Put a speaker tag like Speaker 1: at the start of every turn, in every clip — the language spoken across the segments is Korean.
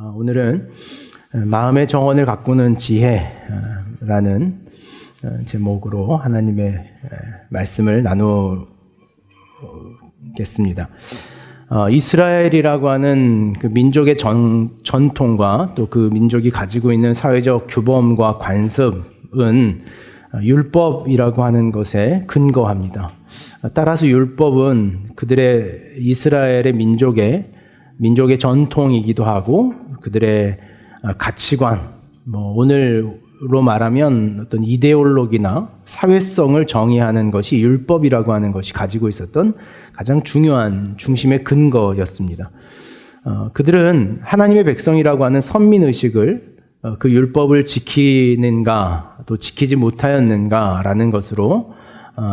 Speaker 1: 오늘은 마음의 정원을 가꾸는 지혜라는 제목으로 하나님의 말씀을 나누겠습니다. 이스라엘이라고 하는 그 민족의 전통과 또 그 민족이 가지고 있는 사회적 규범과 관습은 율법이라고 하는 것에 근거합니다. 따라서 율법은 그들의 이스라엘의 민족의 전통이기도 하고 그들의 가치관, 오늘로 말하면 어떤 이데올로기나 사회성을 정의하는 것이 율법이라고 하는 것이 가지고 있었던 가장 중요한 중심의 근거였습니다. 그들은 하나님의 백성이라고 하는 선민의식을 그 율법을 지키는가 또 지키지 못하였는가라는 것으로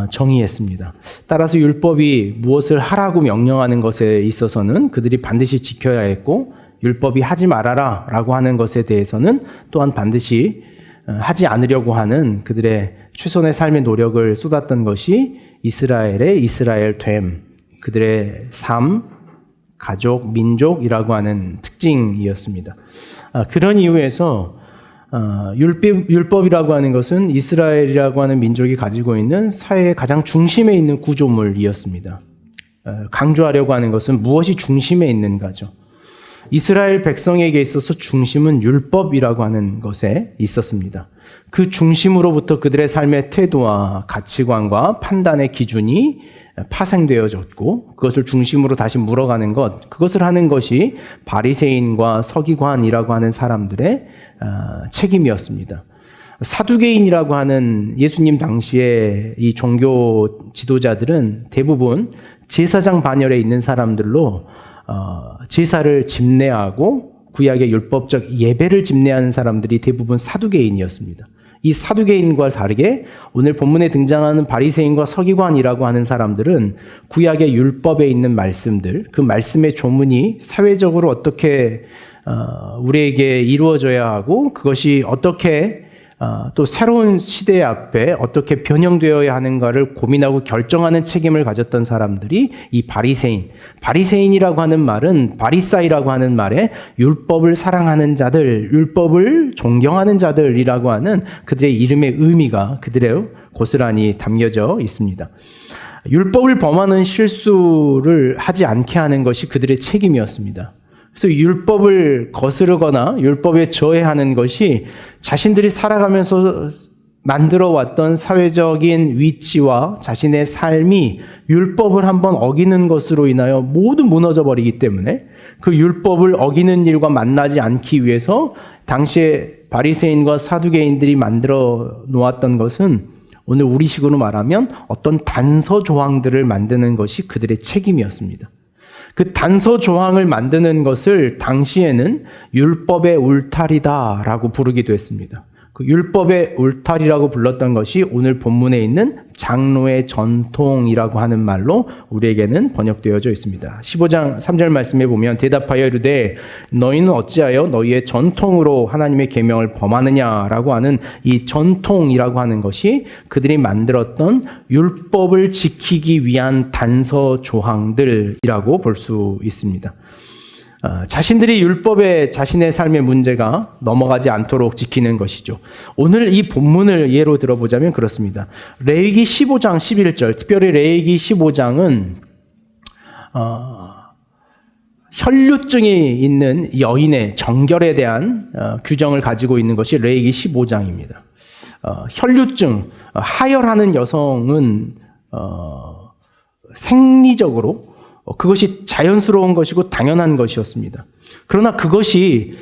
Speaker 1: 정의했습니다. 따라서 율법이 무엇을 하라고 명령하는 것에 있어서는 그들이 반드시 지켜야 했고 율법이 하지 말아라 라고 하는 것에 대해서는 또한 반드시 하지 않으려고 하는 그들의 최선의 삶의 노력을 쏟았던 것이 이스라엘의 이스라엘됨, 그들의 삶, 가족, 민족이라고 하는 특징이었습니다. 그런 이유에서 율법이라고 하는 것은 이스라엘이라고 하는 민족이 가지고 있는 사회의 가장 중심에 있는 구조물이었습니다. 강조하려고 하는 것은 무엇이 중심에 있는가죠. 이스라엘 백성에게 있어서 중심은 율법이라고 하는 것에 있었습니다. 그 중심으로부터 그들의 삶의 태도와 가치관과 판단의 기준이 파생되어졌고 그것을 중심으로 다시 물어가는 것, 그것을 하는 것이 바리새인과 서기관이라고 하는 사람들의 책임이었습니다. 사두개인이라고 하는 예수님 당시에 이 종교 지도자들은 대부분 제사장 반열에 있는 사람들로 제사를 집례하고 구약의 율법적 예배를 집례하는 사람들이 대부분 사두개인이었습니다. 이 사두개인과 다르게 오늘 본문에 등장하는 바리새인과 서기관이라고 하는 사람들은 구약의 율법에 있는 말씀들, 그 말씀의 조문이 사회적으로 어떻게 우리에게 이루어져야 하고 그것이 어떻게 또 새로운 시대 앞에 어떻게 변형되어야 하는가를 고민하고 결정하는 책임을 가졌던 사람들이 이 바리새인이라고 하는 말은 바리사이라고 하는 말에 율법을 사랑하는 자들, 율법을 존경하는 자들이라고 하는 그들의 이름의 의미가 그들의 고스란히 담겨져 있습니다. 율법을 범하는 실수를 하지 않게 하는 것이 그들의 책임이었습니다. 그래서 율법을 거스르거나 율법에 저해하는 것이 자신들이 살아가면서 만들어왔던 사회적인 위치와 자신의 삶이 율법을 한번 어기는 것으로 인하여 모두 무너져 버리기 때문에 그 율법을 어기는 일과 만나지 않기 위해서 당시에 바리새인과 사두개인들이 만들어 놓았던 것은 오늘 우리식으로 말하면 어떤 단서 조항들을 만드는 것이 그들의 책임이었습니다. 그 단서 조항을 만드는 것을 당시에는 율법의 울타리다라고 부르기도 했습니다. 그 율법의 울타리라고 불렀던 것이 오늘 본문에 있는 장로의 전통이라고 하는 말로 우리에게는 번역되어져 있습니다. 15장 3절 말씀에 보면 대답하여 이르되 너희는 어찌하여 너희의 전통으로 하나님의 계명을 범하느냐라고 하는 이 전통이라고 하는 것이 그들이 만들었던 율법을 지키기 위한 단서 조항들이라고 볼 수 있습니다. 자신들이 율법에 자신의 삶의 문제가 넘어가지 않도록 지키는 것이죠. 오늘 이 본문을 예로 들어보자면 그렇습니다. 레위기 15장 11절, 특별히 레위기 15장은 혈류증이 있는 여인의 정결에 대한 규정을 가지고 있는 것이 레위기 15장입니다. 혈류증, 하혈하는 여성은 생리적으로 그것이 자연스러운 것이고 당연한 것이었습니다. 그러나 그것이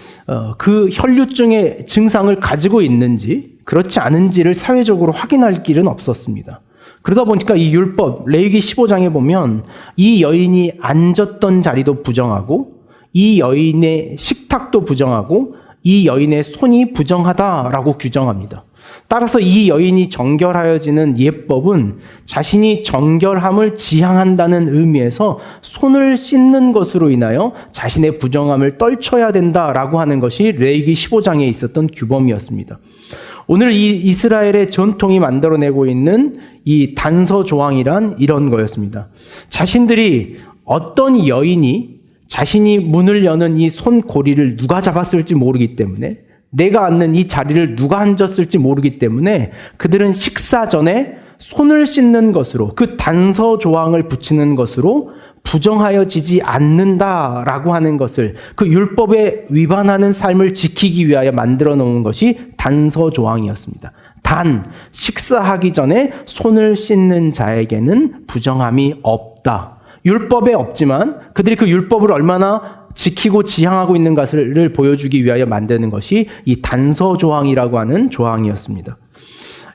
Speaker 1: 그 혈류증의 증상을 가지고 있는지 그렇지 않은지를 사회적으로 확인할 길은 없었습니다. 그러다 보니까 이 율법, 레위기 15장에 보면 이 여인이 앉았던 자리도 부정하고 이 여인의 식탁도 부정하고 이 여인의 손이 부정하다라고 규정합니다. 따라서 이 여인이 정결하여지는 예법은 자신이 정결함을 지향한다는 의미에서 손을 씻는 것으로 인하여 자신의 부정함을 떨쳐야 된다라고 하는 것이 레위기 15장에 있었던 규범이었습니다. 오늘 이 이스라엘의 전통이 만들어내고 있는 이 단서 조항이란 이런 거였습니다. 자신들이 어떤 여인이 자신이 문을 여는 이 손고리를 누가 잡았을지 모르기 때문에, 내가 앉는 이 자리를 누가 앉았을지 모르기 때문에 그들은 식사 전에 손을 씻는 것으로, 그 단서 조항을 붙이는 것으로 부정하여지지 않는다라고 하는 것을, 그 율법에 위반하는 삶을 지키기 위하여 만들어 놓은 것이 단서 조항이었습니다. 단, 식사하기 전에 손을 씻는 자에게는 부정함이 없다. 율법에 없지만 그들이 그 율법을 얼마나 지키고 지향하고 있는 것을 보여주기 위하여 만드는 것이 이 단서 조항이라고 하는 조항이었습니다.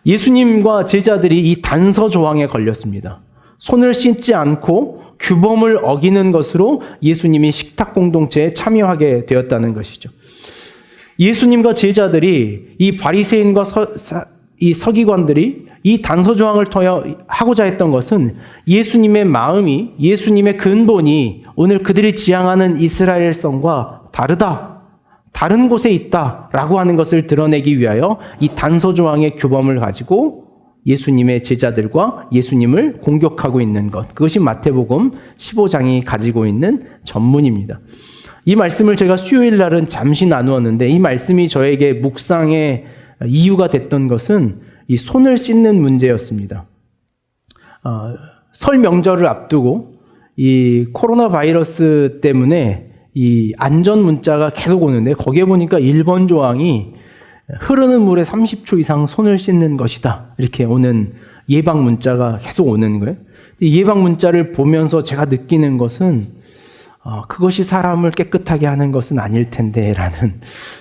Speaker 1: 예수님과 제자들이 이 단서 조항에 걸렸습니다. 손을 씻지 않고 규범을 어기는 것으로 예수님이 식탁 공동체에 참여하게 되었다는 것이죠. 예수님과 제자들이, 이 바리새인과 이 서기관들이 이 단서 조항을 통하여 하고자 했던 것은 예수님의 마음이, 예수님의 근본이 오늘 그들이 지향하는 이스라엘성과 다르다, 다른 곳에 있다라고 하는 것을 드러내기 위하여 이 단서 조항의 규범을 가지고 예수님의 제자들과 예수님을 공격하고 있는 것, 그것이 마태복음 15장이 가지고 있는 전문입니다. 이 말씀을 제가 수요일 날은 잠시 나누었는데, 이 말씀이 저에게 묵상의 이유가 됐던 것은 이 손을 씻는 문제였습니다. 설 명절을 앞두고 이 코로나 바이러스 때문에 이 안전 문자가 계속 오는데, 거기에 보니까 1번 조항이 흐르는 물에 30초 이상 손을 씻는 것이다, 이렇게 오는 예방 문자가 계속 오는 거예요. 이 예방 문자를 보면서 제가 느끼는 것은 그것이 사람을 깨끗하게 하는 것은 아닐 텐데 라는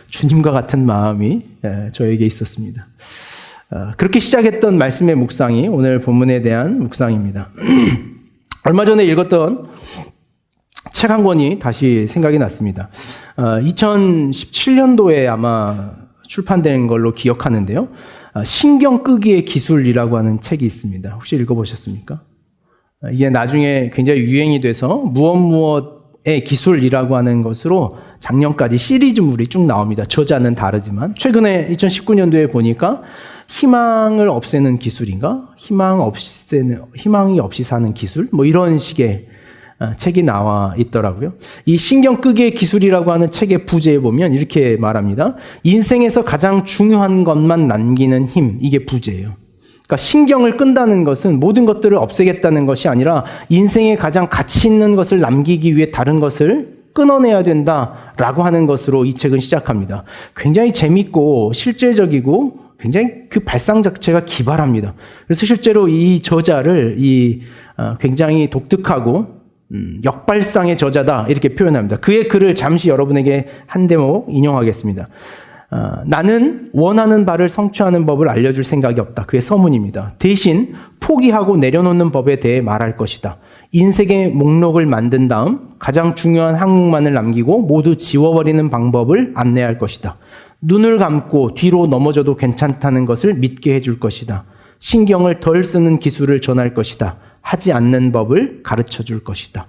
Speaker 1: 주님과 같은 마음이 저에게 있었습니다. 그렇게 시작했던 말씀의 묵상이 오늘 본문에 대한 묵상입니다. 얼마 전에 읽었던 책 한 권이 다시 생각이 났습니다. 2017년도에 아마 출판된 걸로 기억하는데요. 신경 끄기의 기술이라고 하는 책이 있습니다. 혹시 읽어보셨습니까? 이게 나중에 굉장히 유행이 돼서 무엇의 기술이라고 하는 것으로 작년까지 시리즈물이 쭉 나옵니다. 저자는 다르지만 최근에 2019년도에 보니까 희망을 없애는 기술인가? 희망이 없이 사는 기술? 뭐 이런 식의 책이 나와 있더라고요. 이 신경 끄기의 기술이라고 하는 책의 부제에 보면 이렇게 말합니다. 인생에서 가장 중요한 것만 남기는 힘, 이게 부제예요. 그러니까 신경을 끈다는 것은 모든 것들을 없애겠다는 것이 아니라 인생에 가장 가치 있는 것을 남기기 위해 다른 것을 끊어내야 된다라고 하는 것으로 이 책은 시작합니다. 굉장히 재밌고 실제적이고 굉장히 그 발상 자체가 기발합니다. 그래서 실제로 이 저자를 굉장히 독특하고 역발상의 저자다, 이렇게 표현합니다. 그의 글을 잠시 여러분에게 한 대목 인용하겠습니다. 나는 원하는 바를 성취하는 법을 알려줄 생각이 없다. 그의 서문입니다. 대신 포기하고 내려놓는 법에 대해 말할 것이다. 인생의 목록을 만든 다음 가장 중요한 항목만을 남기고 모두 지워버리는 방법을 안내할 것이다. 눈을 감고 뒤로 넘어져도 괜찮다는 것을 믿게 해줄 것이다. 신경을 덜 쓰는 기술을 전할 것이다. 하지 않는 법을 가르쳐 줄 것이다.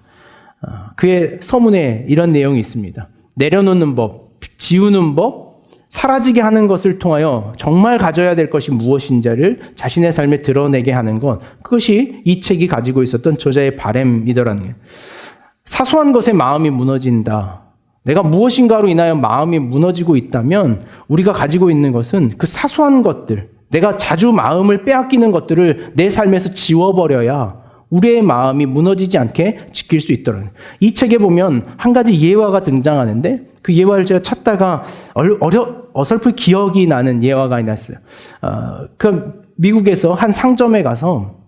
Speaker 1: 그의 서문에 이런 내용이 있습니다. 내려놓는 법, 지우는 법, 사라지게 하는 것을 통하여 정말 가져야 될 것이 무엇인지를 자신의 삶에 드러내게 하는 것, 그것이 이 책이 가지고 있었던 저자의 바램이더라는 거예요. 사소한 것에 마음이 무너진다. 내가 무엇인가로 인하여 마음이 무너지고 있다면 우리가 가지고 있는 것은 그 사소한 것들, 내가 자주 마음을 빼앗기는 것들을 내 삶에서 지워버려야 우리의 마음이 무너지지 않게 지킬 수 있더라고요. 이 책에 보면 한 가지 예화가 등장하는데 그 예화를 제가 찾다가 어설프게 기억이 나는 예화가 있었어요. 그 미국에서 한 상점에 가서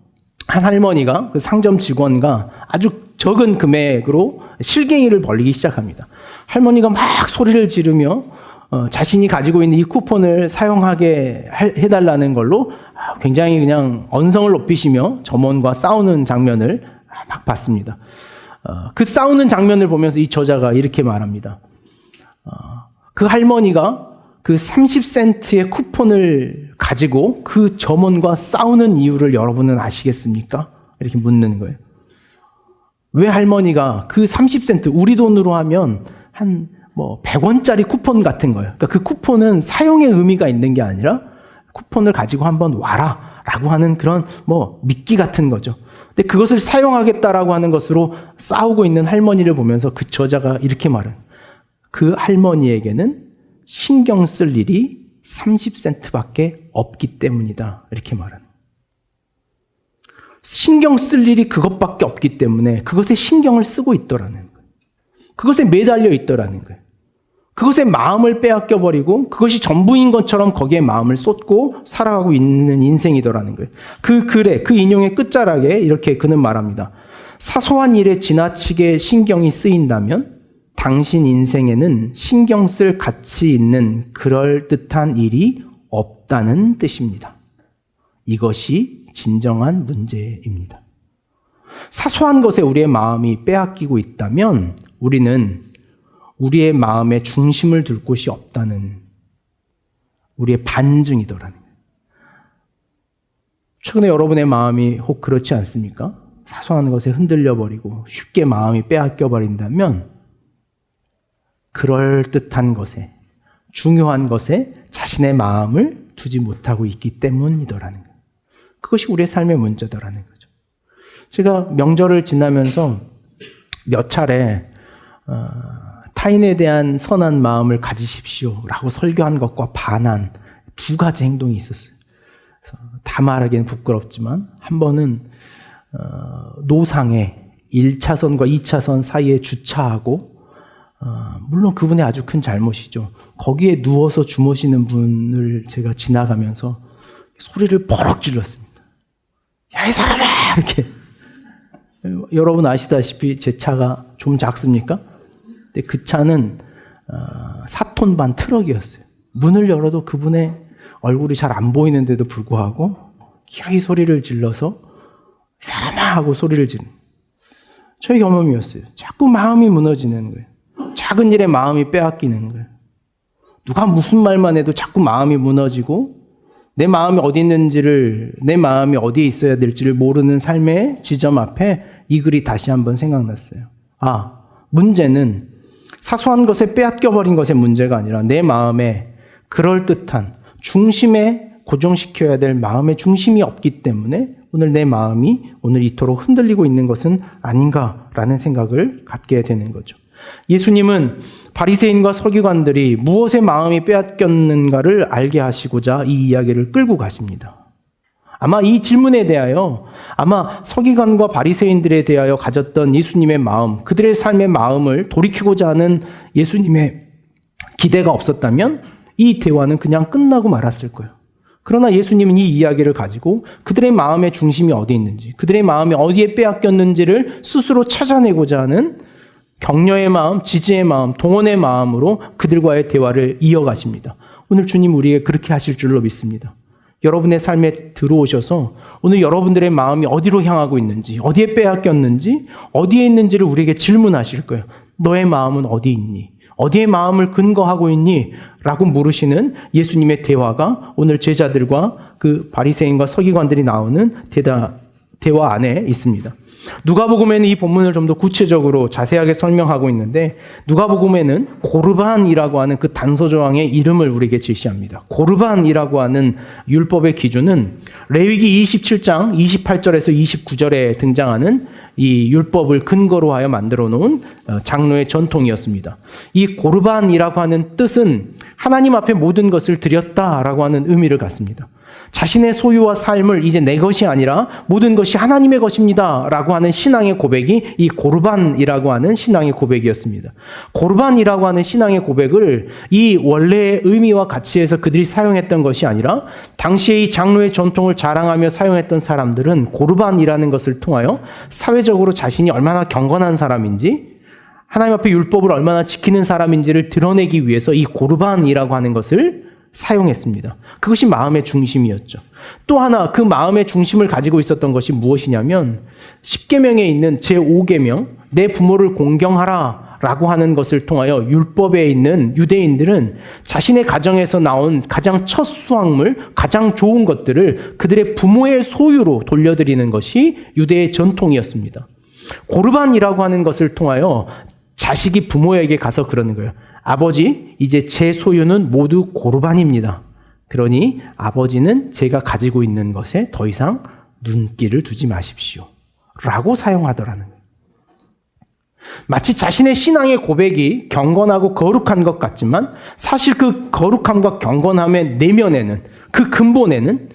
Speaker 1: 한 할머니가 그 상점 직원과 아주 적은 금액으로 실갱이를 벌이기 시작합니다. 할머니가 막 소리를 지르며 자신이 가지고 있는 이 쿠폰을 사용하게 해달라는 걸로 굉장히 그냥 언성을 높이시며 점원과 싸우는 장면을 막 봤습니다. 그 싸우는 장면을 보면서 이 저자가 이렇게 말합니다. 그 할머니가 그 30센트의 쿠폰을 가지고 그 점원과 싸우는 이유를 여러분은 아시겠습니까? 이렇게 묻는 거예요. 왜 할머니가 그 30센트, 우리 돈으로 하면 한 100원짜리 쿠폰 같은 거예요. 그러니까 그 쿠폰은 사용의 의미가 있는 게 아니라 쿠폰을 가지고 한번 와라 라고 하는 그런 미끼 같은 거죠. 근데 그것을 사용하겠다라고 하는 것으로 싸우고 있는 할머니를 보면서 그 저자가 이렇게 말해요. 그 할머니에게는 신경 쓸 일이 30센트밖에 없기 때문이다. 이렇게 말하는. 신경 쓸 일이 그것밖에 없기 때문에 그것에 신경을 쓰고 있더라는 거예요. 그것에 매달려 있더라는 거예요. 그것에 마음을 빼앗겨 버리고 그것이 전부인 것처럼 거기에 마음을 쏟고 살아가고 있는 인생이더라는 거예요. 그 글에, 그 인용의 끝자락에 이렇게 그는 말합니다. 사소한 일에 지나치게 신경이 쓰인다면 당신 인생에는 신경 쓸 가치 있는 그럴듯한 일이 없다는 뜻입니다. 이것이 진정한 문제입니다. 사소한 것에 우리의 마음이 빼앗기고 있다면 우리는 우리의 마음에 중심을 둘 곳이 없다는 우리의 반증이더라는 거예요. 최근에 여러분의 마음이 혹 그렇지 않습니까? 사소한 것에 흔들려버리고 쉽게 마음이 빼앗겨버린다면 그럴듯한 것에, 중요한 것에 자신의 마음을 두지 못하고 있기 때문이더라는 거예요. 그것이 우리의 삶의 문제더라는 거죠. 제가 명절을 지나면서 몇 차례 타인에 대한 선한 마음을 가지십시오라고 설교한 것과 반한 두 가지 행동이 있었어요. 그래서 다 말하기는 부끄럽지만 한 번은 노상에 1차선과 2차선 사이에 주차하고 물론 그분의 아주 큰 잘못이죠. 거기에 누워서 주무시는 분을 제가 지나가면서 소리를 버럭 질렀습니다. 야, 이 사람아! 이렇게. 여러분 아시다시피 제 차가 좀 작습니까? 근데 그 차는 4톤 반 트럭이었어요. 문을 열어도 그분의 얼굴이 잘 안 보이는데도 불구하고 기어이 소리를 질러서 이 사람아! 하고 소리를 지르는 저의 경험이었어요. 자꾸 마음이 무너지는 거예요. 작은 일에 마음이 빼앗기는 거예요. 누가 무슨 말만 해도 자꾸 마음이 무너지고 내 마음이 어디 있는지를, 내 마음이 어디에 있어야 될지를 모르는 삶의 지점 앞에 이 글이 다시 한번 생각났어요. 문제는 사소한 것에 빼앗겨버린 것의 문제가 아니라 내 마음에 그럴듯한 중심에 고정시켜야 될 마음의 중심이 없기 때문에 오늘 내 마음이 오늘 이토록 흔들리고 있는 것은 아닌가라는 생각을 갖게 되는 거죠. 예수님은 바리새인과 서기관들이 무엇에 마음이 빼앗겼는가를 알게 하시고자 이 이야기를 끌고 가십니다. 아마 이 질문에 대하여 서기관과 바리새인들에 대하여 가졌던 예수님의 마음, 그들의 삶의 마음을 돌이키고자 하는 예수님의 기대가 없었다면 이 대화는 그냥 끝나고 말았을 거예요. 그러나 예수님은 이 이야기를 가지고 그들의 마음의 중심이 어디 있는지, 그들의 마음이 어디에 빼앗겼는지를 스스로 찾아내고자 하는 격려의 마음, 지지의 마음, 동원의 마음으로 그들과의 대화를 이어가십니다. 오늘 주님 우리에게 그렇게 하실 줄로 믿습니다. 여러분의 삶에 들어오셔서 오늘 여러분들의 마음이 어디로 향하고 있는지, 어디에 빼앗겼는지, 어디에 있는지를 우리에게 질문하실 거예요. 너의 마음은 어디 있니? 어디에 마음을 근거하고 있니? 라고 물으시는 예수님의 대화가 오늘 제자들과 그 바리새인과 서기관들이 나오는 대화 안에 있습니다. 누가복음에는 이 본문을 좀 더 구체적으로 자세하게 설명하고 있는데 누가복음에는 고르반이라고 하는 그 단서 조항의 이름을 우리에게 제시합니다. 고르반이라고 하는 율법의 기준은 레위기 27장 28절에서 29절에 등장하는 이 율법을 근거로 하여 만들어 놓은 장로의 전통이었습니다. 이 고르반이라고 하는 뜻은 하나님 앞에 모든 것을 드렸다라고 하는 의미를 갖습니다. 자신의 소유와 삶을 이제 내 것이 아니라 모든 것이 하나님의 것입니다 라고 하는 신앙의 고백이 이 고르반이라고 하는 신앙의 고백이었습니다. 고르반이라고 하는 신앙의 고백을 이 원래의 의미와 가치에서 그들이 사용했던 것이 아니라 당시에 이 장로의 전통을 자랑하며 사용했던 사람들은 고르반이라는 것을 통하여 사회적으로 자신이 얼마나 경건한 사람인지 하나님 앞에 율법을 얼마나 지키는 사람인지를 드러내기 위해서 이 고르반이라고 하는 것을 사용했습니다. 그것이 마음의 중심이었죠. 또 하나 그 마음의 중심을 가지고 있었던 것이 무엇이냐면 10계명에 있는 제5계명 내 부모를 공경하라 라고 하는 것을 통하여 율법에 있는 유대인들은 자신의 가정에서 나온 가장 첫 수확물, 가장 좋은 것들을 그들의 부모의 소유로 돌려드리는 것이 유대의 전통이었습니다. 고르반이라고 하는 것을 통하여 자식이 부모에게 가서 그러는 거예요. 아버지, 이제 제 소유는 모두 고르반입니다. 그러니 아버지는 제가 가지고 있는 것에 더 이상 눈길을 두지 마십시오. 라고 사용하더라는 거예요. 마치 자신의 신앙의 고백이 경건하고 거룩한 것 같지만 사실 그 거룩함과 경건함의 내면에는, 그 근본에는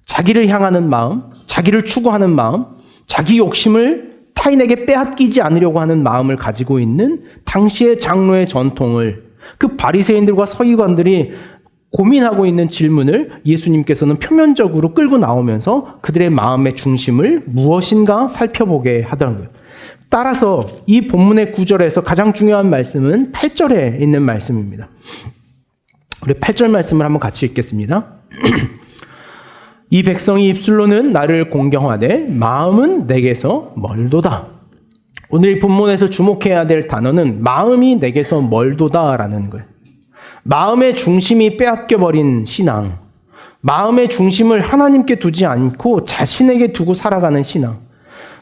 Speaker 1: 자기를 향하는 마음, 자기를 추구하는 마음, 자기 욕심을 타인에게 빼앗기지 않으려고 하는 마음을 가지고 있는 당시의 장로의 전통을, 그 바리새인들과 서기관들이 고민하고 있는 질문을 예수님께서는 표면적으로 끌고 나오면서 그들의 마음의 중심을 무엇인가 살펴보게 하더라는 거예요. 따라서 이 본문의 9절에서 가장 중요한 말씀은 8절에 있는 말씀입니다. 우리 8절 말씀을 한번 같이 읽겠습니다. 이 백성이 입술로는 나를 공경하되 마음은 내게서 멀도다. 오늘 이 본문에서 주목해야 될 단어는 마음이 내게서 멀도다라는 거예요. 마음의 중심이 빼앗겨버린 신앙, 마음의 중심을 하나님께 두지 않고 자신에게 두고 살아가는 신앙,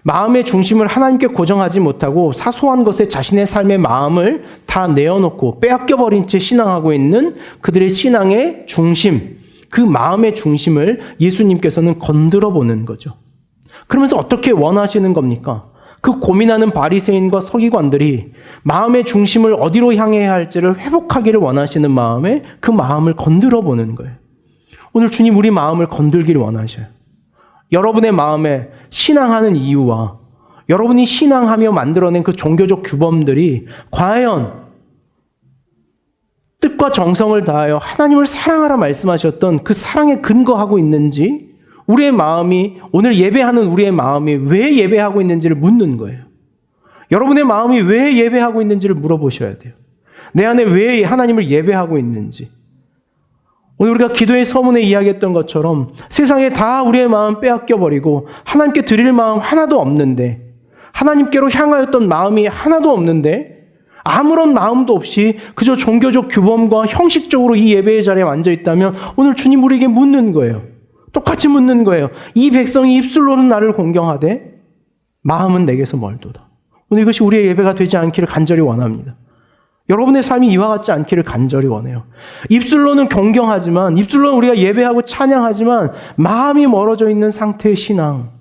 Speaker 1: 마음의 중심을 하나님께 고정하지 못하고 사소한 것에 자신의 삶의 마음을 다 내어놓고 빼앗겨버린 채 신앙하고 있는 그들의 신앙의 중심, 그 마음의 중심을 예수님께서는 건드려 보는 거죠. 그러면서 어떻게 원하시는 겁니까? 그 고민하는 바리새인과 서기관들이 마음의 중심을 어디로 향해야 할지를 회복하기를 원하시는 마음에 그 마음을 건드려 보는 거예요. 오늘 주님 우리 마음을 건들기를 원하셔요. 여러분의 마음에 신앙하는 이유와 여러분이 신앙하며 만들어낸 그 종교적 규범들이 과연 뜻과 정성을 다하여 하나님을 사랑하라 말씀하셨던 그 사랑에 근거하고 있는지, 우리의 마음이, 오늘 예배하는 우리의 마음이 왜 예배하고 있는지를 묻는 거예요. 여러분의 마음이 왜 예배하고 있는지를 물어보셔야 돼요. 내 안에 왜 하나님을 예배하고 있는지. 오늘 우리가 기도의 서문에 이야기했던 것처럼 세상에 다 우리의 마음 빼앗겨버리고 하나님께 드릴 마음 하나도 없는데, 하나님께로 향하였던 마음이 하나도 없는데, 아무런 마음도 없이 그저 종교적 규범과 형식적으로 이 예배의 자리에 앉아있다면 오늘 주님 우리에게 묻는 거예요. 똑같이 묻는 거예요. 이 백성이 입술로는 나를 공경하되 마음은 내게서 멀도다. 오늘 이것이 우리의 예배가 되지 않기를 간절히 원합니다. 여러분의 삶이 이와 같지 않기를 간절히 원해요. 입술로는 경경하지만, 입술로는 우리가 예배하고 찬양하지만 마음이 멀어져 있는 상태의 신앙.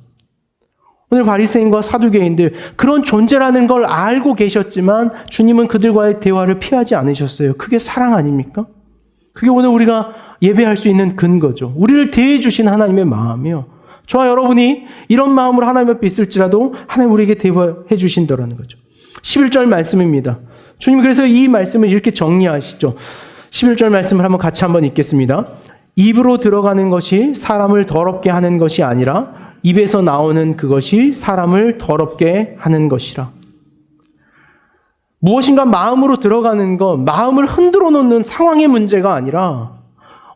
Speaker 1: 오늘 바리새인과 사두개인들 그런 존재라는 걸 알고 계셨지만 주님은 그들과의 대화를 피하지 않으셨어요. 그게 사랑 아닙니까? 그게 오늘 우리가 예배할 수 있는 근거죠. 우리를 대해 주신 하나님의 마음이요. 저와 여러분이 이런 마음으로 하나님 앞에 있을지라도 하나님 우리에게 대화해 주신다라는 거죠. 11절 말씀입니다. 주님 그래서 이 말씀을 이렇게 정리하시죠. 11절 말씀을 한번 읽겠습니다. 입으로 들어가는 것이 사람을 더럽게 하는 것이 아니라 입에서 나오는 그것이 사람을 더럽게 하는 것이라. 무엇인가 마음으로 들어가는 것, 마음을 흔들어 놓는 상황의 문제가 아니라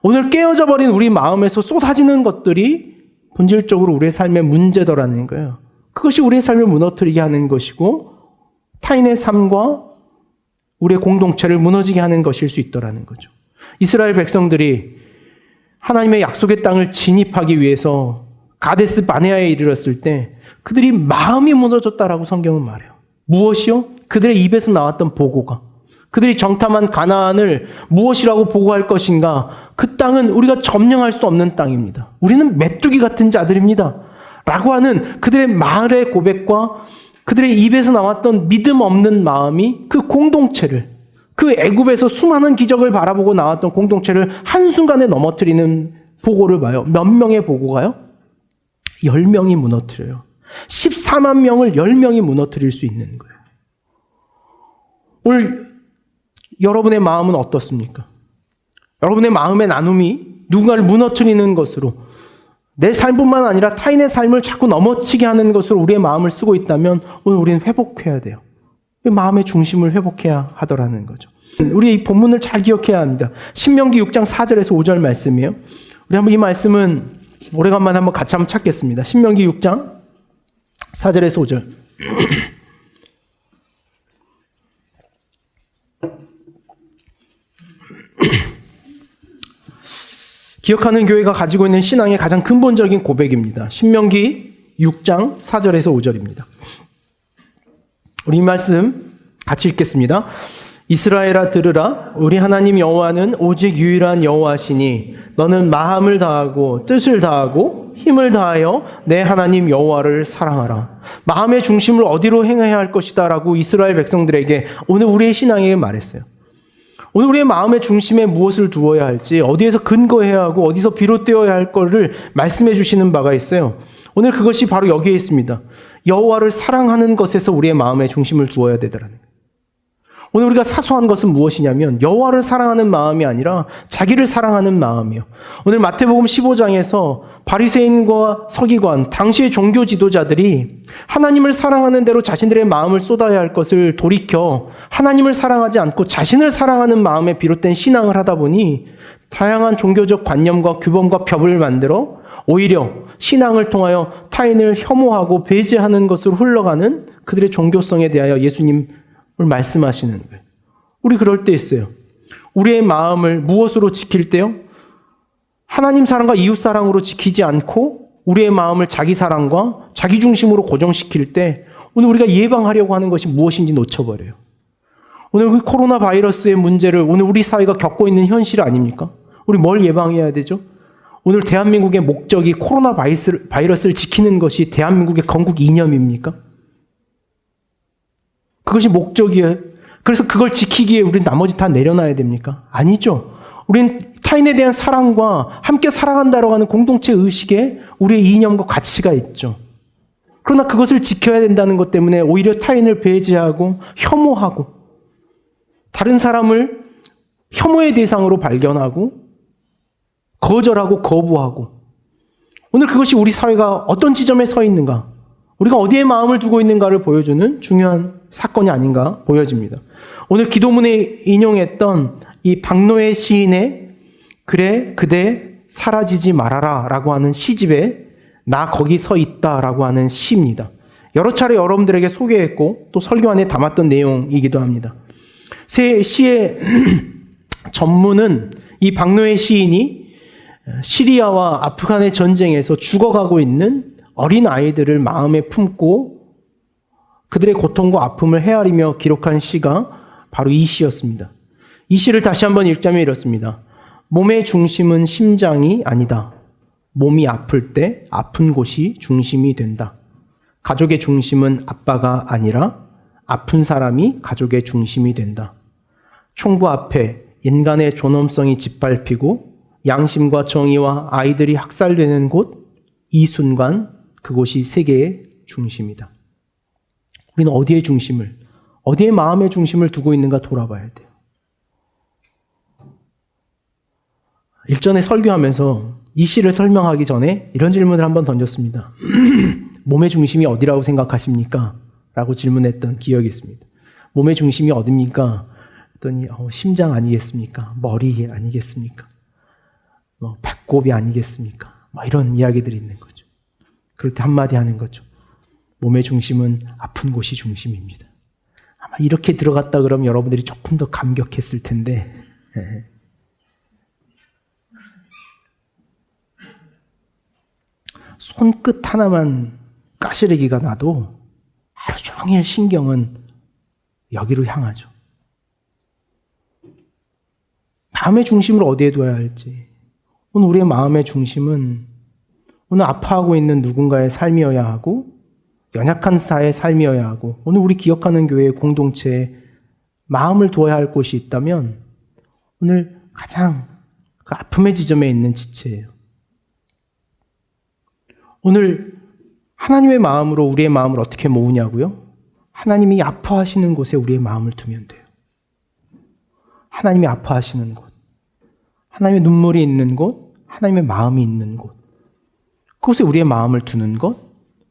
Speaker 1: 오늘 깨어져 버린 우리 마음에서 쏟아지는 것들이 본질적으로 우리의 삶의 문제더라는 거예요. 그것이 우리의 삶을 무너뜨리게 하는 것이고 타인의 삶과 우리의 공동체를 무너지게 하는 것일 수 있더라는 거죠. 이스라엘 백성들이 하나님의 약속의 땅을 진입하기 위해서 가데스 바네아에 이르렀을 때 그들이 마음이 무너졌다라고 성경은 말해요. 무엇이요? 그들의 입에서 나왔던 보고가. 그들이 정탐한 가나안을 무엇이라고 보고할 것인가? 그 땅은 우리가 점령할 수 없는 땅입니다. 우리는 메뚜기 같은 자들입니다. 라고 하는 그들의 말의 고백과 그들의 입에서 나왔던 믿음 없는 마음이 그 공동체를, 그 애굽에서 수많은 기적을 바라보고 나왔던 공동체를 한순간에 넘어뜨리는 보고를 봐요. 몇 명의 보고가요? 10명이 무너뜨려요. 14만 명을 10명이 무너뜨릴 수 있는 거예요. 오늘 여러분의 마음은 어떻습니까? 여러분의 마음의 나눔이 누군가를 무너뜨리는 것으로, 내 삶뿐만 아니라 타인의 삶을 자꾸 넘어치게 하는 것으로 우리의 마음을 쓰고 있다면 오늘 우리는 회복해야 돼요. 마음의 중심을 회복해야 하더라는 거죠. 우리 이 본문을 잘 기억해야 합니다. 신명기 6장 4절에서 5절 말씀이에요. 우리 한번 이 말씀은 오래간만에 한번 같이 한번 찾겠습니다. 신명기 6장 4절에서 5절. 기억하는 교회가 가지고 있는 신앙의 가장 근본적인 고백입니다. 신명기 6장 4절에서 5절입니다. 우리 이 말씀 같이 읽겠습니다. 이스라엘아 들으라. 우리 하나님 여호와는 오직 유일한 여호와시니 너는 마음을 다하고 뜻을 다하고 힘을 다하여 내 하나님 여호와를 사랑하라. 마음의 중심을 어디로 행해야 할 것이다 라고 이스라엘 백성들에게 오늘 우리의 신앙에게 말했어요. 오늘 우리의 마음의 중심에 무엇을 두어야 할지, 어디에서 근거해야 하고 어디서 비롯되어야 할 것을 말씀해 주시는 바가 있어요. 오늘 그것이 바로 여기에 있습니다. 여호와를 사랑하는 것에서 우리의 마음의 중심을 두어야 되더라는 거예요. 오늘 우리가 사소한 것은 무엇이냐면 여호와를 사랑하는 마음이 아니라 자기를 사랑하는 마음이요. 오늘 마태복음 15장에서 바리새인과 서기관, 당시의 종교 지도자들이 하나님을 사랑하는 대로 자신들의 마음을 쏟아야 할 것을 돌이켜 하나님을 사랑하지 않고 자신을 사랑하는 마음에 비롯된 신앙을 하다 보니 다양한 종교적 관념과 규범과 벽을 만들어 오히려 신앙을 통하여 타인을 혐오하고 배제하는 것으로 흘러가는 그들의 종교성에 대하여 예수님을 말씀하시는 거예요. 우리 그럴 때 있어요. 우리의 마음을 무엇으로 지킬 때요? 하나님 사랑과 이웃 사랑으로 지키지 않고 우리의 마음을 자기 사랑과 자기 중심으로 고정시킬 때 오늘 우리가 예방하려고 하는 것이 무엇인지 놓쳐버려요. 오늘 그 코로나 바이러스의 문제를 오늘 우리 사회가 겪고 있는 현실 아닙니까? 우리 뭘 예방해야 되죠? 오늘 대한민국의 목적이 코로나 바이러스를 지키는 것이 대한민국의 건국 이념입니까? 그것이 목적이에요. 그래서 그걸 지키기 위해 우리는 나머지 다 내려놔야 됩니까? 아니죠. 우리는 타인에 대한 사랑과 함께 살아간다고 하는 공동체 의식에 우리의 이념과 가치가 있죠. 그러나 그것을 지켜야 된다는 것 때문에 오히려 타인을 배제하고 혐오하고 다른 사람을 혐오의 대상으로 발견하고 거절하고 거부하고 오늘 그것이 우리 사회가 어떤 지점에 서 있는가, 우리가 어디에 마음을 두고 있는가를 보여주는 중요한 사건이 아닌가 보여집니다. 오늘 기도문에 인용했던 이 박노해 시인의 그래 그대 사라지지 말아라 라고 하는 시집에 나 거기 서 있다 라고 하는 시입니다. 여러 차례 여러분들에게 소개했고 또 설교 안에 담았던 내용이기도 합니다. 새 시의 전문은 이 박노해 시인이 시리아와 아프간의 전쟁에서 죽어가고 있는 어린 아이들을 마음에 품고 그들의 고통과 아픔을 헤아리며 기록한 시가 바로 이 시였습니다. 이 시를 다시 한번 읽자면 이렇습니다. 몸의 중심은 심장이 아니다. 몸이 아플 때 아픈 곳이 중심이 된다. 가족의 중심은 아빠가 아니라 아픈 사람이 가족의 중심이 된다. 총구 앞에 인간의 존엄성이 짓밟히고 양심과 정의와 아이들이 학살되는 곳, 이 순간 그곳이 세계의 중심이다. 우리는 어디에 중심을, 어디에 마음의 중심을 두고 있는가 돌아봐야 돼요. 일전에 설교하면서 이 시를 설명하기 전에 이런 질문을 한번 던졌습니다. 몸의 중심이 어디라고 생각하십니까? 라고 질문했던 기억이 있습니다. 몸의 중심이 어딥니까? 그랬더니 심장 아니겠습니까? 머리 아니겠습니까? 배꼽이 아니겠습니까? 이런 이야기들이 있는 거죠. 그럴 때 한마디 하는 거죠. 몸의 중심은 아픈 곳이 중심입니다. 아마 이렇게 들어갔다 그러면 여러분들이 조금 더 감격했을 텐데 손끝 하나만 가시래기가 나도 하루 종일 신경은 여기로 향하죠. 마음의 중심을 어디에 둬야 할지. 오늘 우리의 마음의 중심은 오늘 아파하고 있는 누군가의 삶이어야 하고 연약한 사의 삶이어야 하고 오늘 우리 기억하는 교회의 공동체에 마음을 두어야 할 곳이 있다면 오늘 가장 그 아픔의 지점에 있는 지체예요. 오늘 하나님의 마음으로 우리의 마음을 어떻게 모으냐고요? 하나님이 아파하시는 곳에 우리의 마음을 두면 돼요. 하나님이 아파하시는 곳, 하나님의 눈물이 있는 곳, 하나님의 마음이 있는 곳, 그곳에 우리의 마음을 두는 것,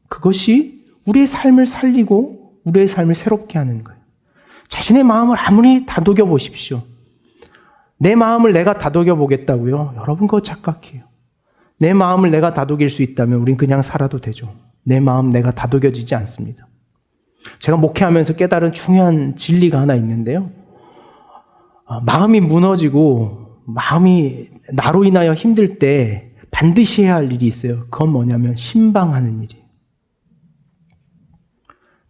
Speaker 1: 그것이 우리의 삶을 살리고 우리의 삶을 새롭게 하는 거예요. 자신의 마음을 아무리 다독여 보십시오. 내 마음을 내가 다독여 보겠다고요? 여러분 그거 착각해요. 내 마음을 내가 다독일 수 있다면 우린 그냥 살아도 되죠. 내 마음 내가 다독여지지 않습니다. 제가 목회하면서 깨달은 중요한 진리가 하나 있는데요. 마음이 무너지고 마음이 나로 인하여 힘들 때 반드시 해야 할 일이 있어요. 그건 뭐냐면 신방하는 일이에요.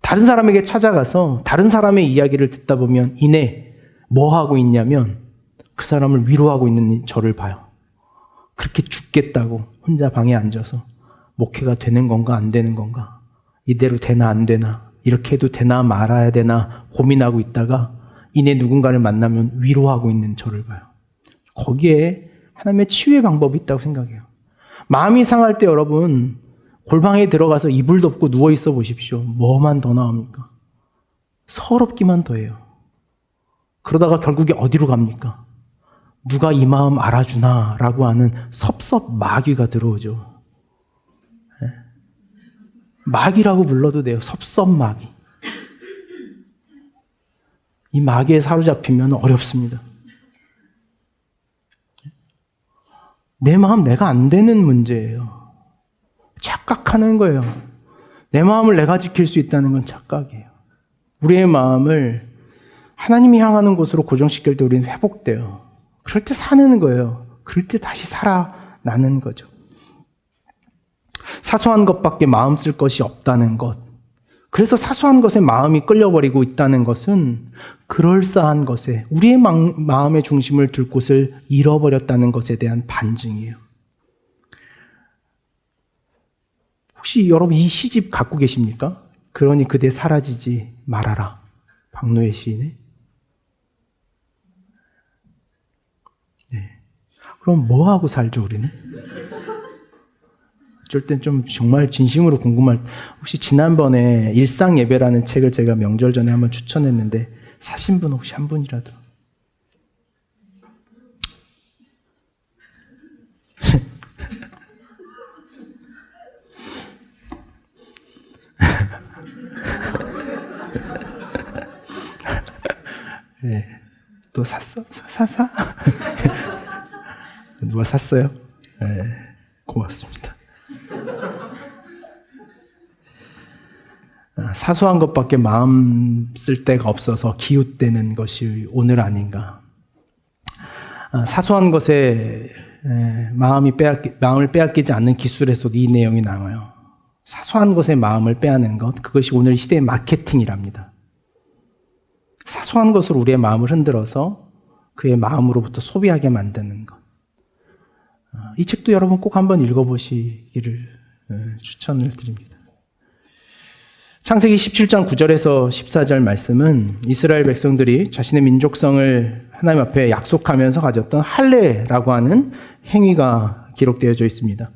Speaker 1: 다른 사람에게 찾아가서 다른 사람의 이야기를 듣다 보면 이내 뭐 하고 있냐면 그 사람을 위로하고 있는 저를 봐요. 그렇게 죽겠다고 혼자 방에 앉아서 목회가 되는 건가 안 되는 건가, 이대로 되나 안 되나, 이렇게 해도 되나 말아야 되나 고민하고 있다가 이내 누군가를 만나면 위로하고 있는 저를 봐요. 거기에 하나님의 치유의 방법이 있다고 생각해요. 마음이 상할 때 여러분 골방에 들어가서 이불 덮고 누워있어 보십시오. 뭐만 더 나옵니까? 서럽기만 더해요. 그러다가 결국에 어디로 갑니까? 누가 이 마음 알아주나 라고 하는 섭섭 마귀가 들어오죠. 마귀라고 불러도 돼요. 섭섭 마귀. 이 마귀에 사로잡히면 어렵습니다. 내 마음 내가 안 되는 문제예요. 착각하는 거예요. 내 마음을 내가 지킬 수 있다는 건 착각이에요. 우리의 마음을 하나님이 향하는 곳으로 고정시킬 때 우리는 회복돼요. 그럴 때 사는 거예요. 그럴 때 다시 살아나는 거죠. 사소한 것밖에 마음 쓸 것이 없다는 것. 그래서 사소한 것에 마음이 끌려버리고 있다는 것은 그럴싸한 것에 우리의 마음의 중심을 둘 곳을 잃어버렸다는 것에 대한 반증이에요. 혹시 여러분 이 시집 갖고 계십니까? 그러니 그대 사라지지 말아라. 박노해 시인의. 네. 그럼 뭐 하고 살죠 우리는? 어쩔 땐 좀 정말 진심으로 궁금할, 혹시 지난번에 일상예배라는 책을 제가 명절 전에 한번 추천했는데 사신 분 혹시 한 분이라도? 네. 또 샀어? 사? 누가 샀어요? 네. 고맙습니다. 사소한 것밖에 마음 쓸 데가 없어서 기웃대는 것이 오늘 아닌가. 사소한 것에 마음을 빼앗기지 않는 기술에서도 이 내용이 나와요. 사소한 것에 마음을 빼앗는 것, 그것이 오늘 시대의 마케팅이랍니다. 사소한 것으로 우리의 마음을 흔들어서 그의 마음으로부터 소비하게 만드는 것. 이 책도 여러분 꼭 한번 읽어보시기를 추천을 드립니다. 창세기 17장 9절에서 14절 말씀은 이스라엘 백성들이 자신의 민족성을 하나님 앞에 약속하면서 가졌던 할례라고 하는 행위가 기록되어져 있습니다.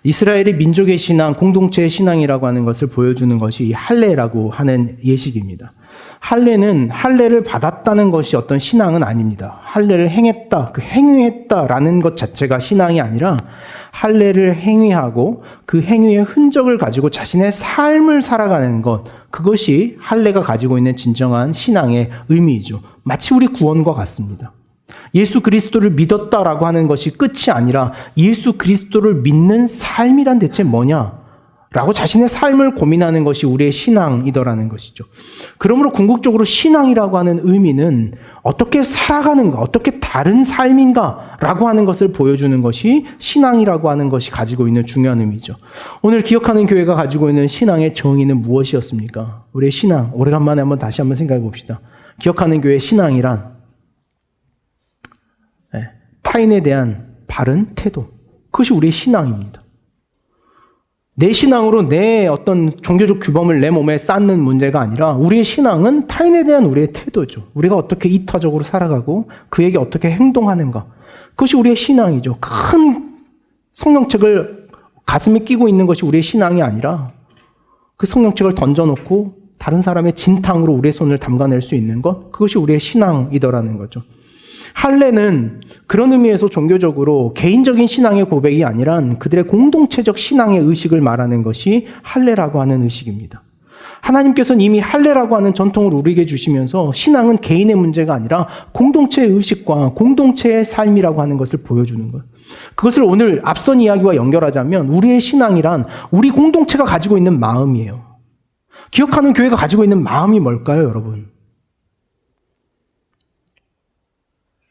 Speaker 1: 이스라엘이 민족의 신앙, 공동체의 신앙이라고 하는 것을 보여주는 것이 이 할례라고 하는 예식입니다. 할례는 할례를 받았다는 것이 어떤 신앙은 아닙니다. 할례를 행했다, 그 행위했다라는 것 자체가 신앙이 아니라 할례를 행위하고 그 행위의 흔적을 가지고 자신의 삶을 살아가는 것, 그것이 할례가 가지고 있는 진정한 신앙의 의미이죠. 마치 우리 구원과 같습니다. 예수 그리스도를 믿었다라고 하는 것이 끝이 아니라 예수 그리스도를 믿는 삶이란 대체 뭐냐? 라고 자신의 삶을 고민하는 것이 우리의 신앙이더라는 것이죠. 그러므로 궁극적으로 신앙이라고 하는 의미는 어떻게 살아가는가, 어떻게 다른 삶인가 라고 하는 것을 보여주는 것이 신앙이라고 하는 것이 가지고 있는 중요한 의미죠. 오늘 기억하는 교회가 가지고 있는 신앙의 정의는 무엇이었습니까? 우리의 신앙, 오래간만에 다시 한번 생각해 봅시다. 기억하는 교회의 신앙이란 타인에 대한 바른 태도, 그것이 우리의 신앙입니다. 내 신앙으로 내 어떤 종교적 규범을 내 몸에 쌓는 문제가 아니라 우리의 신앙은 타인에 대한 우리의 태도죠. 우리가 어떻게 이타적으로 살아가고 그에게 어떻게 행동하는가. 그것이 우리의 신앙이죠. 큰 성경책을 가슴에 끼고 있는 것이 우리의 신앙이 아니라 그 성경책을 던져놓고 다른 사람의 진탕으로 우리의 손을 담가낼 수 있는 것, 그것이 우리의 신앙이더라는 거죠. 할례는 그런 의미에서 종교적으로 개인적인 신앙의 고백이 아니라 그들의 공동체적 신앙의 의식을 말하는 것이 할례라고 하는 의식입니다. 하나님께서는 이미 할례라고 하는 전통을 우리에게 주시면서 신앙은 개인의 문제가 아니라 공동체의 의식과 공동체의 삶이라고 하는 것을 보여주는 거예요. 그것을 오늘 앞선 이야기와 연결하자면 우리의 신앙이란 우리 공동체가 가지고 있는 마음이에요. 기억하는 교회가 가지고 있는 마음이 뭘까요, 여러분?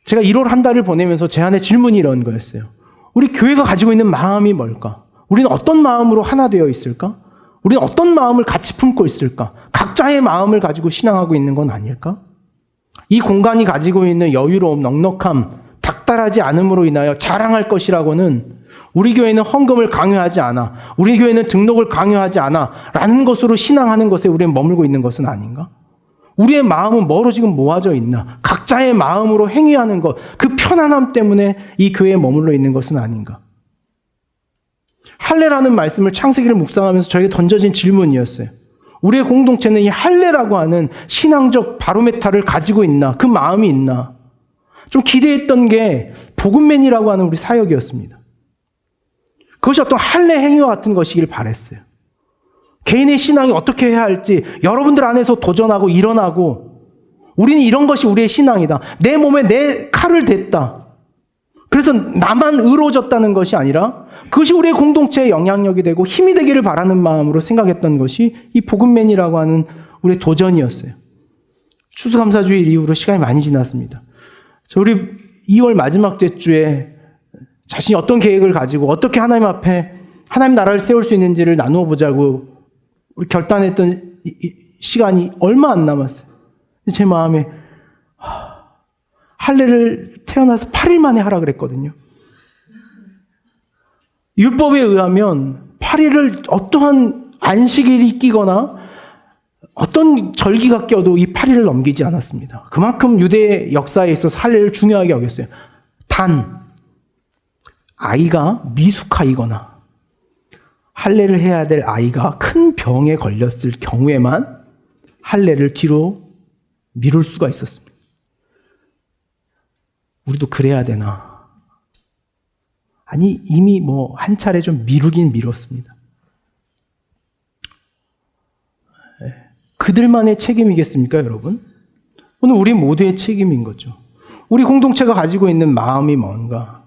Speaker 1: 제가 1월 한 달을 보내면서 제 안에 질문이 이런 거였어요. 우리 교회가 가지고 있는 마음이 뭘까? 우리는 어떤 마음으로 하나 되어 있을까? 우리는 어떤 마음을 같이 품고 있을까? 각자의 마음을 가지고 신앙하고 있는 건 아닐까? 이 공간이 가지고 있는 여유로움, 넉넉함, 닥달하지 않음으로 인하여 자랑할 것이라고는 우리 교회는 헌금을 강요하지 않아, 우리 교회는 등록을 강요하지 않아 라는 것으로 신앙하는 것에 우리는 머물고 있는 것은 아닌가? 우리의 마음은 뭐로 지금 모아져 있나? 각자의 마음으로 행위하는 것, 그 편안함 때문에 이 교회에 머물러 있는 것은 아닌가? 할례라는 말씀을 창세기를 묵상하면서 저에게 던져진 질문이었어요. 우리의 공동체는 이 할례라고 하는 신앙적 바로메타를 가지고 있나? 그 마음이 있나? 좀 기대했던 게 복음맨이라고 하는 우리 사역이었습니다. 그것이 어떤 할례 행위와 같은 것이길 바랬어요. 개인의 신앙이 어떻게 해야 할지 여러분들 안에서 도전하고 일어나고, 우리는 이런 것이 우리의 신앙이다. 내 몸에 내 칼을 댔다. 그래서 나만 의로워졌다는 것이 아니라 그것이 우리의 공동체의 영향력이 되고 힘이 되기를 바라는 마음으로 생각했던 것이 이 복음맨이라고 하는 우리의 도전이었어요. 추수감사주일 이후로 시간이 많이 지났습니다. 우리 2월 마지막 주에 자신이 어떤 계획을 가지고 어떻게 하나님 앞에 하나님 나라를 세울 수 있는지를 나누어 보자고 우리 결단했던 시간이 얼마 안 남았어요. 제 마음에 할례를 태어나서 8일 만에 하라 그랬거든요. 율법에 의하면 8일을 어떠한 안식일이 끼거나 어떤 절기가 껴도 이 8일을 넘기지 않았습니다. 그만큼 유대 역사에 있어서 할례를 중요하게 여겼어요. 단 아이가 미숙아이거나 할례를 해야 될 아이가 큰 병에 걸렸을 경우에만 할례를 뒤로 미룰 수가 있었습니다. 우리도 그래야 되나? 아니, 이미 한 차례 좀 미루긴 미뤘습니다. 그들만의 책임이겠습니까, 여러분? 오늘 우리 모두의 책임인 거죠. 우리 공동체가 가지고 있는 마음이 뭔가?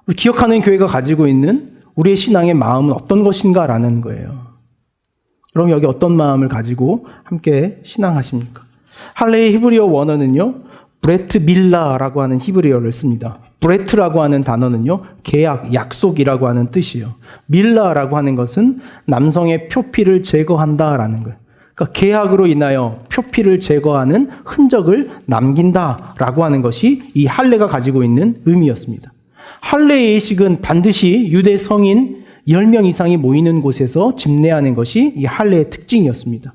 Speaker 1: 우리 기억하는 교회가 가지고 있는 우리의 신앙의 마음은 어떤 것인가라는 거예요. 그럼 여기 어떤 마음을 가지고 함께 신앙하십니까? 할례의 히브리어 원어는요, 브레트 밀라라고 하는 히브리어를 씁니다. 브레트라고 하는 단어는요, 계약, 약속이라고 하는 뜻이에요. 밀라라고 하는 것은 남성의 표피를 제거한다라는 거예요. 그러니까 계약으로 인하여 표피를 제거하는 흔적을 남긴다라고 하는 것이 이 할례가 가지고 있는 의미였습니다. 할례의 예식은 반드시 유대 성인 10명 이상이 모이는 곳에서 집례하는 것이 이 할례의 특징이었습니다.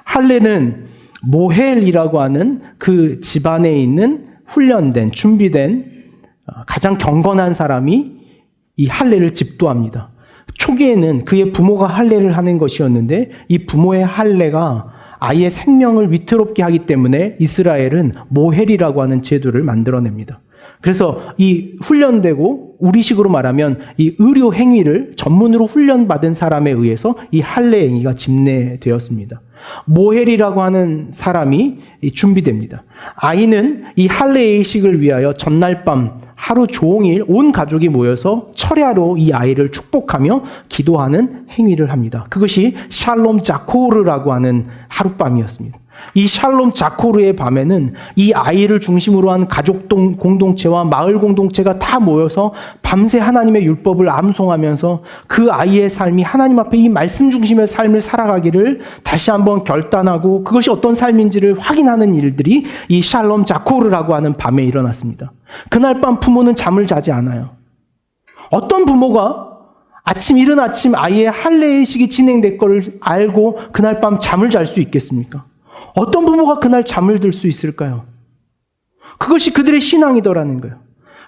Speaker 1: 할례는 모헬이라고 하는 그 집안에 있는 훈련된, 준비된 가장 경건한 사람이 이 할례를 집도합니다. 초기에는 그의 부모가 할례를 하는 것이었는데 이 부모의 할례가 아이의 생명을 위태롭게 하기 때문에 이스라엘은 모헬이라고 하는 제도를 만들어냅니다. 그래서 이 훈련되고 우리식으로 말하면 이 의료 행위를 전문으로 훈련받은 사람에 의해서 이 할례 행위가 집례되었습니다. 모헬이라고 하는 사람이 준비됩니다. 아이는 이 할례 예식을 위하여 전날 밤 하루 종일 온 가족이 모여서 철야로 이 아이를 축복하며 기도하는 행위를 합니다. 그것이 샬롬 자코르라고 하는 하룻밤이었습니다. 이 샬롬 자코르의 밤에는 이 아이를 중심으로 한 가족 공동체와 마을 공동체가 다 모여서 밤새 하나님의 율법을 암송하면서 그 아이의 삶이 하나님 앞에 이 말씀 중심의 삶을 살아가기를 다시 한번 결단하고 그것이 어떤 삶인지를 확인하는 일들이 이 샬롬 자코르라고 하는 밤에 일어났습니다. 그날 밤 부모는 잠을 자지 않아요. 어떤 부모가 이른 아침 아이의 할례의식이 진행될 걸 알고 그날 밤 잠을 잘 수 있겠습니까? 어떤 부모가 그날 잠을 들 수 있을까요? 그것이 그들의 신앙이더라는 거예요.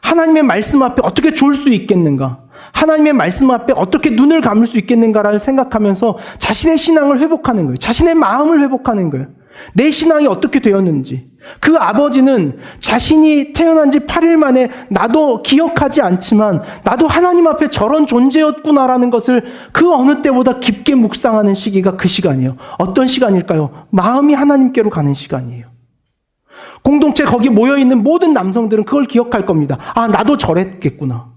Speaker 1: 하나님의 말씀 앞에 어떻게 졸 수 있겠는가? 하나님의 말씀 앞에 어떻게 눈을 감을 수 있겠는가를 생각하면서 자신의 신앙을 회복하는 거예요. 자신의 마음을 회복하는 거예요. 내 신앙이 어떻게 되었는지. 그 아버지는 자신이 태어난 지 8일 만에 나도 기억하지 않지만 나도 하나님 앞에 저런 존재였구나라는 것을 그 어느 때보다 깊게 묵상하는 시기가 그 시간이에요. 어떤 시간일까요? 마음이 하나님께로 가는 시간이에요. 공동체 거기 모여있는 모든 남성들은 그걸 기억할 겁니다. 나도 저랬겠구나.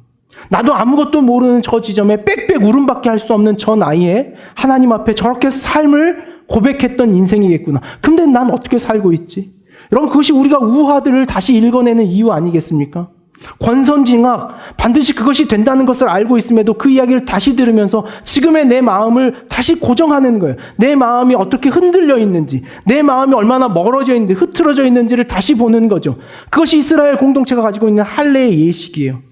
Speaker 1: 나도 아무것도 모르는 저 지점에 빽빽 울음밖에 할 수 없는 저 나이에 하나님 앞에 저렇게 삶을 고백했던 인생이겠구나. 근데 난 어떻게 살고 있지? 여러분, 그것이 우리가 우화들을 다시 읽어내는 이유 아니겠습니까? 권선징악, 반드시 그것이 된다는 것을 알고 있음에도 그 이야기를 다시 들으면서 지금의 내 마음을 다시 고정하는 거예요. 내 마음이 어떻게 흔들려 있는지, 내 마음이 얼마나 멀어져 있는지, 흐트러져 있는지를 다시 보는 거죠. 그것이 이스라엘 공동체가 가지고 있는 할례의 예식이에요.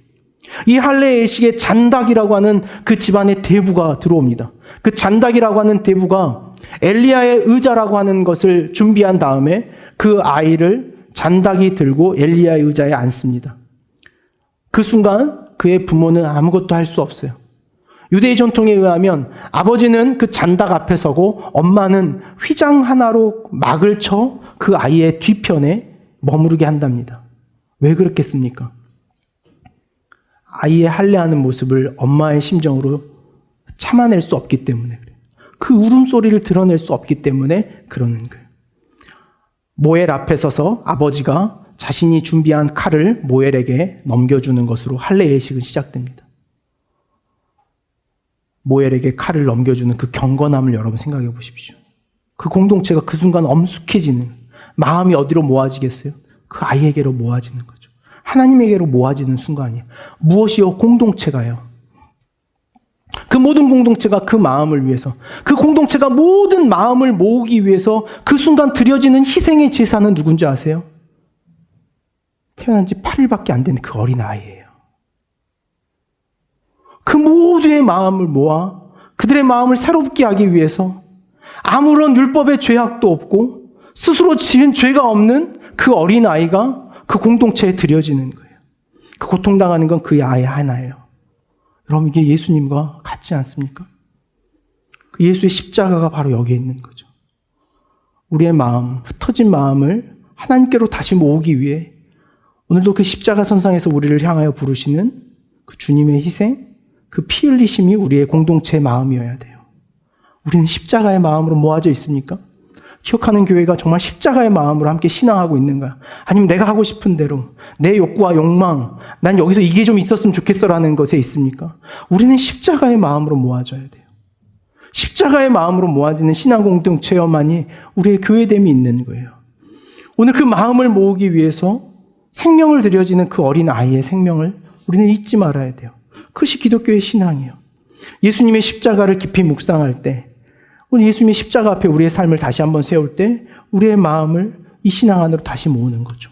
Speaker 1: 이 할례의 예식에 잔닥이라고 하는 그 집안의 대부가 들어옵니다. 그 잔닥이라고 하는 대부가 엘리야의 의자라고 하는 것을 준비한 다음에 그 아이를 잔닥이 들고 엘리야의 의자에 앉습니다. 그 순간 그의 부모는 아무것도 할 수 없어요. 유대의 전통에 의하면 아버지는 그 잔닥 앞에 서고 엄마는 휘장 하나로 막을 쳐 그 아이의 뒤편에 머무르게 한답니다. 왜 그렇겠습니까? 아이의 할례하는 모습을 엄마의 심정으로 참아낼 수 없기 때문에 그래요. 그 울음소리를 드러낼 수 없기 때문에 그러는 거예요. 모엘 앞에 서서 아버지가 자신이 준비한 칼을 모엘에게 넘겨주는 것으로 할례 예식은 시작됩니다. 모엘에게 칼을 넘겨주는 그 경건함을 여러분 생각해 보십시오. 그 공동체가 그 순간 엄숙해지는, 마음이 어디로 모아지겠어요? 그 아이에게로 모아지는 거죠. 하나님에게로 모아지는 순간이에요. 무엇이요? 공동체가요. 그 모든 공동체가 그 마음을 위해서, 그 공동체가 모든 마음을 모으기 위해서 그 순간 드려지는 희생의 제사는 누군지 아세요? 태어난 지 8일밖에 안 된 그 어린아이예요. 그 모두의 마음을 모아 그들의 마음을 새롭게 하기 위해서 아무런 율법의 죄악도 없고 스스로 지은 죄가 없는 그 어린아이가 그 공동체에 드려지는 거예요. 그 고통당하는 건 그 아이 하나예요. 여러분, 이게 예수님과 같지 않습니까? 그 예수의 십자가가 바로 여기에 있는 거죠. 우리의 마음, 흩어진 마음을 하나님께로 다시 모으기 위해 오늘도 그 십자가 선상에서 우리를 향하여 부르시는 그 주님의 희생, 그 피 흘리심이 우리의 공동체의 마음이어야 돼요. 우리는 십자가의 마음으로 모아져 있습니까? 기억하는 교회가 정말 십자가의 마음으로 함께 신앙하고 있는가? 아니면 내가 하고 싶은 대로 내 욕구와 욕망, 난 여기서 이게 좀 있었으면 좋겠어라는 것에 있습니까? 우리는 십자가의 마음으로 모아져야 돼요. 십자가의 마음으로 모아지는 신앙 공동체여만이 우리의 교회됨이 있는 거예요. 오늘 그 마음을 모으기 위해서 생명을 들여지는 그 어린 아이의 생명을 우리는 잊지 말아야 돼요. 그것이 기독교의 신앙이에요. 예수님의 십자가를 깊이 묵상할 때, 오늘 예수님의 십자가 앞에 우리의 삶을 다시 한번 세울 때 우리의 마음을 이 신앙 안으로 다시 모으는 거죠.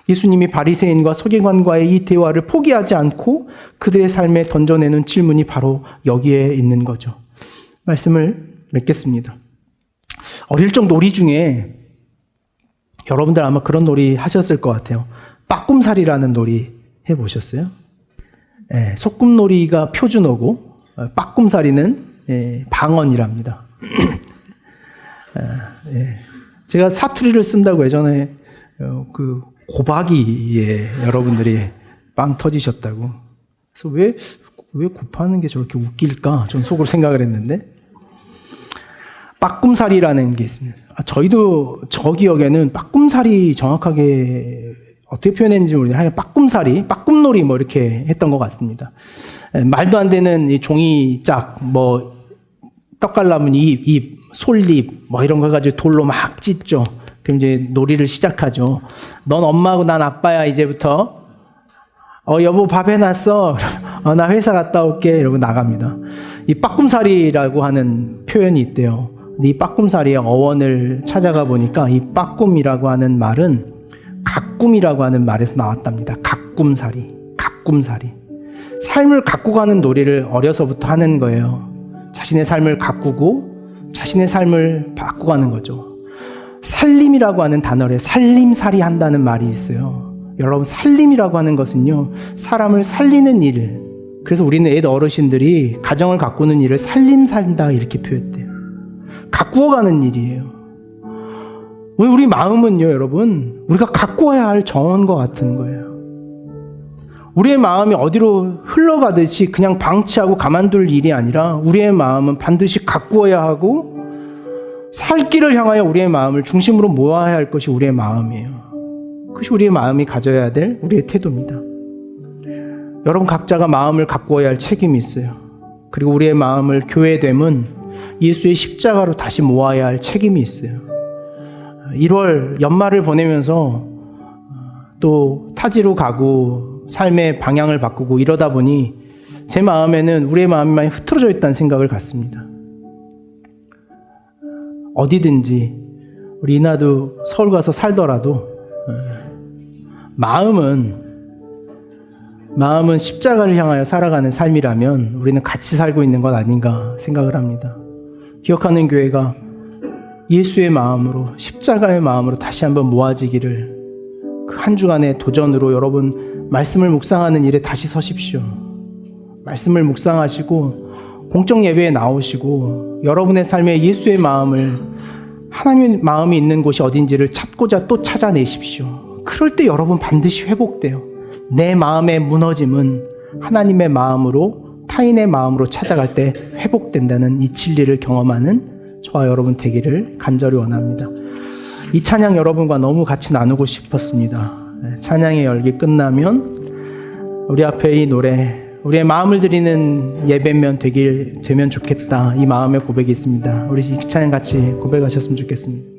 Speaker 1: 예수님이 바리새인과 서기관과의 이 대화를 포기하지 않고 그들의 삶에 던져내는 질문이 바로 여기에 있는 거죠. 말씀을 맺겠습니다. 어릴 적 놀이 중에 여러분들 아마 그런 놀이 하셨을 것 같아요. 빠꿈살이라는 놀이 해보셨어요? 네, 소꿉놀이가 표준어고 빠꿈살이는 방언이랍니다. 제가 사투리를 쓴다고 예전에 그 고박이에 여러분들이 빵 터지셨다고. 그래서 왜 곱하는 게 저렇게 웃길까? 전 속으로 생각을 했는데 빠꿈살이라는 게 있습니다. 저희도 저 기억에는 빠꿈살이 정확하게 어떻게 표현했는지 모르겠는데 빠꿈살이, 빠꿈놀이 뭐 이렇게 했던 것 같습니다. 말도 안 되는 이 종이짝, 뭐 떡갈나무니 잎, 솔잎 뭐 이런 걸 가지고 돌로 막 찢죠. 그럼 이제 놀이를 시작하죠. 넌 엄마고 난 아빠야 이제부터. 여보 밥 해놨어. 나 회사 갔다 올게. 이러고 나갑니다. 이 빠꿈살이라고 하는 표현이 있대요. 근데 이 빠꿈살이의 어원을 찾아가 보니까 이 빠꿈이라고 하는 말은 가꿈이라고 하는 말에서 나왔답니다. 가꿈살이. 삶을 가꾸고 가는 놀이를 어려서부터 하는 거예요. 자신의 삶을 가꾸고 자신의 삶을 바꿔가는 거죠. 살림이라고 하는 단어를 살림살이 한다는 말이 있어요. 여러분, 살림이라고 하는 것은요, 사람을 살리는 일. 그래서 우리는 어르신들이 가정을 가꾸는 일을 살림살다 이렇게 표현해요. 가꾸어가는 일이에요. 우리 마음은요, 여러분, 우리가 가꾸어야 할 정원과 같은 거예요. 우리의 마음이 어디로 흘러가듯이 그냥 방치하고 가만둘 일이 아니라 우리의 마음은 반드시 가꾸어야 하고 살 길을 향하여 우리의 마음을 중심으로 모아야 할 것이 우리의 마음이에요. 그것이 우리의 마음이 가져야 될 우리의 태도입니다. 여러분 각자가 마음을 가꾸어야 할 책임이 있어요. 그리고 우리의 마음을 교회됨은 예수의 십자가로 다시 모아야 할 책임이 있어요. 1월 연말을 보내면서 또 타지로 가고 삶의 방향을 바꾸고 이러다 보니 제 마음에는 우리의 마음이 많이 흐트러져 있다는 생각을 갖습니다. 어디든지 우리 이나도 서울 가서 살더라도 마음은 십자가를 향하여 살아가는 삶이라면 우리는 같이 살고 있는 것 아닌가 생각을 합니다. 기억하는 교회가 예수의 마음으로, 십자가의 마음으로 다시 한번 모아지기를, 그 한 주간의 도전으로 여러분 말씀을 묵상하는 일에 다시 서십시오. 말씀을 묵상하시고 공적 예배에 나오시고 여러분의 삶에 예수의 마음을, 하나님의 마음이 있는 곳이 어딘지를 찾고자 또 찾아내십시오. 그럴 때 여러분 반드시 회복돼요. 내 마음의 무너짐은 하나님의 마음으로, 타인의 마음으로 찾아갈 때 회복된다는 이 진리를 경험하는 저와 여러분 되기를 간절히 원합니다. 이 찬양 여러분과 너무 같이 나누고 싶었습니다. 찬양의 열기 끝나면 우리 앞에 이 노래, 우리의 마음을 드리는 예배면 되면 좋겠다, 이 마음의 고백이 있습니다. 우리 이 찬양 같이 고백하셨으면 좋겠습니다.